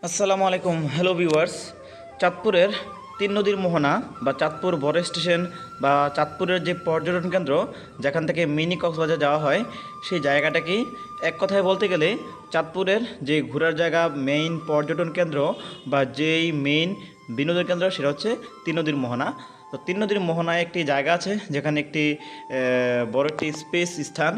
আসসালামু আলাইকুম, hello viewers. চাঁদপুরের তিন নদীর মোহনা বা চাঁদপুর বড় স্টেশন বা চাঁদপুরের যে পর্যটন কেন্দ্র যেখান থেকে মিনি কক্সবাজার যাওয়া হয়, সেই জায়গাটাকেই এক কথায় বলতে গেলে চাঁদপুরের যে ঘোরার জায়গা, মেইন পর্যটন কেন্দ্র বা যেই মেইন বিনোদন কেন্দ্র, সেটা হচ্ছে তিন নদীর মোহনা। তো তিন নদীর মোহনায় একটি জায়গা আছে যেখানে একটি বড় একটি স্পেস স্থান,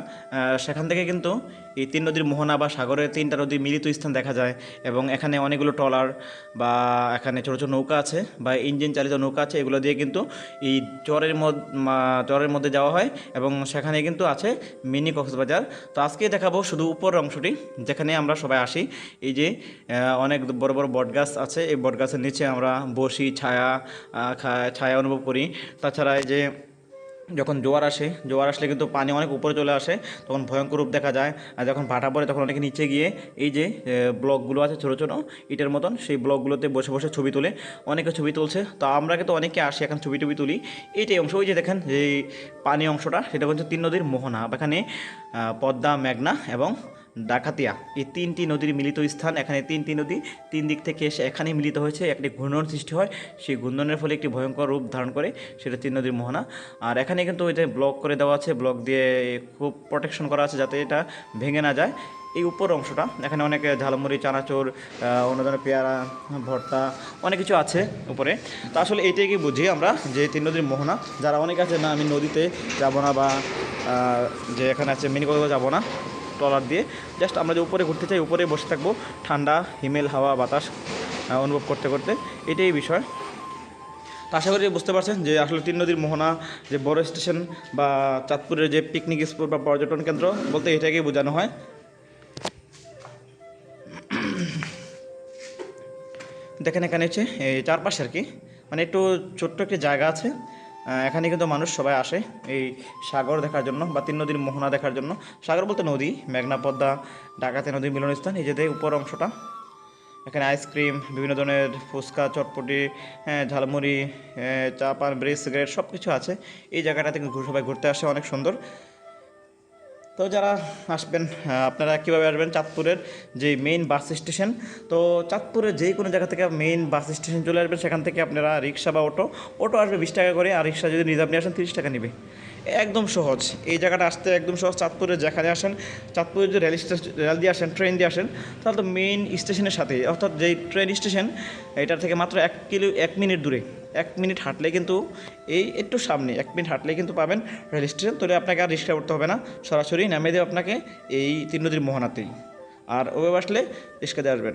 সেখান থেকে কিন্তু এই তিন নদীর মোহনা বা সাগরের তিনটা নদীর মিলিত স্থান দেখা যায়। এবং এখানে অনেকগুলো ট্রলার বা এখানে ছোটো ছোটো নৌকা আছে বা ইঞ্জিন চালিত নৌকা আছে, এগুলো দিয়ে কিন্তু এই চরের মধ্যে যাওয়া হয় এবং সেখানে কিন্তু আছে মিনি কক্সবাজার। তো আজকে দেখাবো শুধু উপর অংশটি, যেখানে আমরা সবাই আসি। এই যে অনেক বড় বড় বটগাছ আছে, এই বটগাছের নিচে আমরা বসি, ছায়া অনুভব করি। তাছাড়া এই যে যখন জোয়ার আসলে কিন্তু পানি অনেক উপরে চলে আসে, তখন ভয়ঙ্কর রূপ দেখা যায়। আর যখন ভাটা পড়ে তখন অনেকে নিচে গিয়ে এই যে ব্লকগুলো আছে ছোটো ছোটো ইটের মতন, সেই ব্লকগুলোতে বসে বসে ছবি তুলে, অনেকে ছবি তুলছে। তো আমরা কিন্তু অনেকে আসি এখন ছবি টবি তুলি। এইটাই অংশ, ওই যে দেখেন যে পানি অংশটা, সেটা হচ্ছে তিন নদীর মোহনা। এখানে পদ্মা, মেঘনা এবং ডাকাতিয়া, এই তিনটি নদীর মিলিত স্থান। এখানে তিনটি নদী তিন দিক থেকে এসে এখানে মিলিত হয়েছে, একটি ঘূর্ণন সৃষ্টি হয়। সেই ঘূর্ণনের ফলে একটি ভয়ঙ্কর রূপ ধারণ করে, সেটা তিন নদীর মোহনা। আর এখানে কিন্তু ওই যে ব্লক করে দেওয়া আছে, ব্লক দিয়ে খুব প্রোটেকশন করা আছে যাতে এটা ভেঙে না যায়। এই উপর অংশটা এখানে অনেক ঝালমুড়ি, চানাচুর, অন্য ধরনের পেয়ারা, ভর্তা, অনেক কিছু আছে উপরে। তো আসলে এইটাই কি বুঝি আমরা যে তিন নদীর মোহনা। যারা অনেক আছে না, আমি নদীতে যাব না বা যে এখানে আছে মিনি কক্সবাজার যাবো না ট্রলার দিয়ে, জাস্ট আমরা যে উপরে ঘুরতে চাই, উপরে বসে থাকবো, ঠান্ডা হিমেল হাওয়া বাতাস অনুভব করতে করতে, এটাই বিষয়। তো আশা করি বুঝতে পারছেন যে আসলে তিন নদীর মোহনা যে বড় স্টেশন বা চাঁদপুরের যে পিকনিক স্পট বা পর্যটন কেন্দ্র বলতে এটাকেই বোঝানো হয়। দেখেন এখানে হচ্ছে এই চারপাশে আর কি, মানে একটু ছোট্ট একটি জায়গা আছে। এখানে কিন্তু মানুষ সবাই আসে এই সাগর দেখার জন্য বা তিন নদীর মোহনা দেখার জন্য। সাগর বলতে নদী, মেঘনা, পদ্মা, ডাকাতি নদীর মিলনস্থান। এই যে উপর অংশটা, এখানে আইসক্রিম, বিভিন্ন ধরনের ফুচকা, চটপটি, হ্যাঁ, ঝালমুড়ি, চা পান, ব্রেড, সিগারেট সব কিছু আছে। এই জায়গাটাতে সবাই ঘুরতে আসে, অনেক সুন্দর। তো যারা আসবেন, আপনারা কীভাবে আসবেন? চাঁদপুরের যে মেইন বাস স্টেশন, তো চাঁদপুরের যে কোনো জায়গা থেকে মেইন বাস স্টেশন চলে আসবেন। সেখান থেকে আপনারা রিক্সা বা অটো আসবে 20 টাকা করে, আর রিক্সা যদি রিজার্ভ নিয়ে আসেন 30 টাকা নেবে। একদম সহজ, এই জায়গাটা আসতে একদম সহজ। চাঁদপুরে যেখানে আসেন, চাঁদপুরে যদি রেল দিয়ে আসেন, ট্রেন দিয়ে আসেন, তাহলে তো মেইন স্টেশনের সাথে, অর্থাৎ যেই ট্রেন স্টেশন, এটার থেকে মাত্র 1 মিনিট দূরে, 1 মিনিট হাঁটলে কিন্তু, এই একটু সামনে 1 মিনিট হাঁটলে কিন্তু পাবেন রেল স্টেশন। তাহলে আপনাকে আর রিক্সা উঠতে হবে না, সরাসরি নামিয়ে দেবে আপনাকে এই তিন নদীর মোহনাতেই। আর ওভাবে আসলে রিক্সা দিয়ে আসবেন।